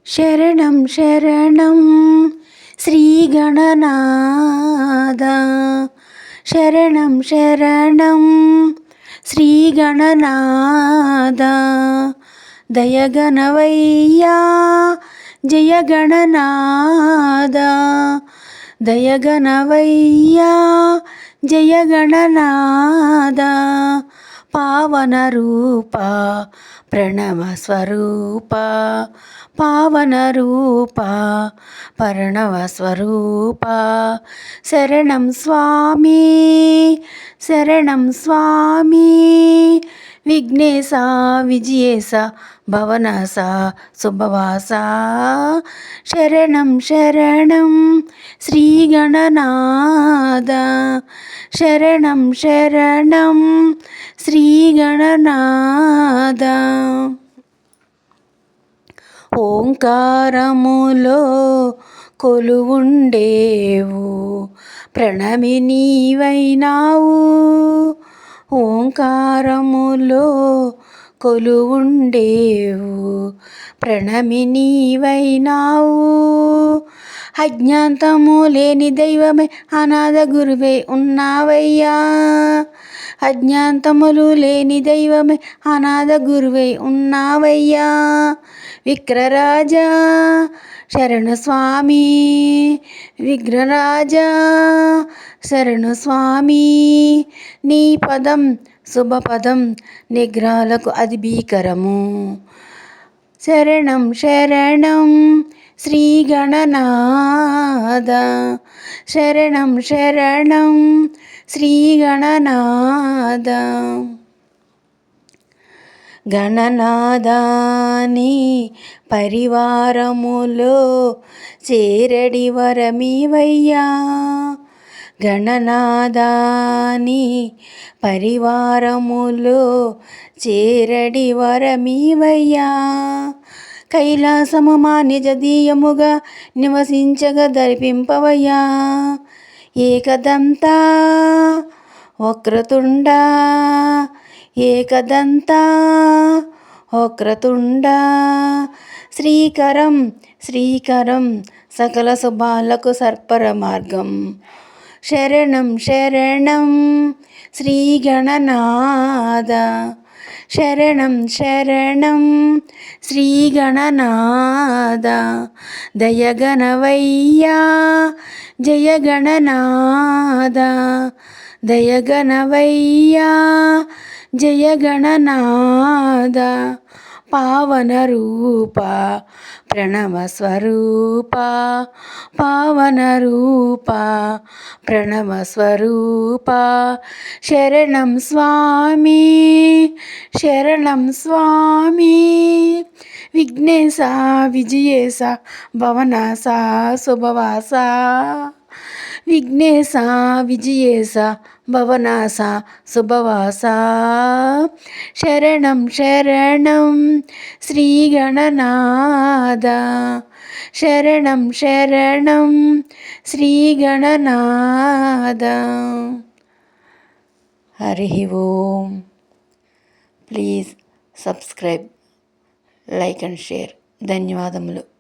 శరణం శరణం శ్రీ గణనాథ. శరణం శరణం శ్రీ గణనాథ. దయగణవయ్యా జయ గణనాథ. దయగణవయ్యా జయ గణనాథ. పావన రూప ప్రణవ స్వరూప. పావన రూప ప్రణవ స్వరూప. శరణం స్వామి శరణం స్వామి. విఘ్నేశ విజయేశ భవనాశ శుభవాస. శరణం శరణం శ్రీ గణనాథ. శరణం శరణం శ్రీ గణనాథ. ఓంకారములో కొలువుండేవు ప్రణమి నీవైనావు. ఓంకారములో కొలువుండేవు ప్రణమి నీవైనావు. అజ్ఞాంతము లేని దైవమే అనాథ గురువే ఉన్నావయ్యా. అజ్ఞాంతములు లేని దైవమే అనాథ గురువై ఉన్నావయ్యా. విగ్రహరాజా శరణు స్వామి. విగ్రహరాజా శరణు స్వామి. నీ పదం శుభపదం నిగ్రహాలకు అది భీకరము. శరణం శరణం శ్రీ గణనాథ. శరణం శరణం శ్రీ గణనాథ. గణనాథాని పరివారములో చేరడి వరమీవయ్యా. గణనాథాని పరివారములో చేరడి వరమీవయ్యా. కైలాసము మా నిజదీయముగా నివసించగ దర్పింపవయ్యా. ఏకదంతా వక్రతుండ. ఏకదంతా వక్రతుండ. శ్రీకరం శ్రీకరం సకల శుభాలకు సర్పర మార్గం. శరణం శరణం శ్రీ గణనాథ. శరణం శరణం శ్రీ గణనాథ. దయగణవయ్యా జయ గణనాథ. దయగణవయ్యా జయ గణనాథ. పావన రూప ప్రణవ స్వరూప. పావన రూప ప్రణవ స్వరూప. శరణం స్వామి శరణం స్వామి. విఘ్నేశ విజయేశ భవనాశ శుభవాస. విఘ్నేశ విజయేశ భవనాశ శుభవాస. శరణం శరణం శ్రీ గణనాథ. శరణం శరణం Shri Gananatha. Hari Om. Please subscribe, like and share. ధన్యవాదములు.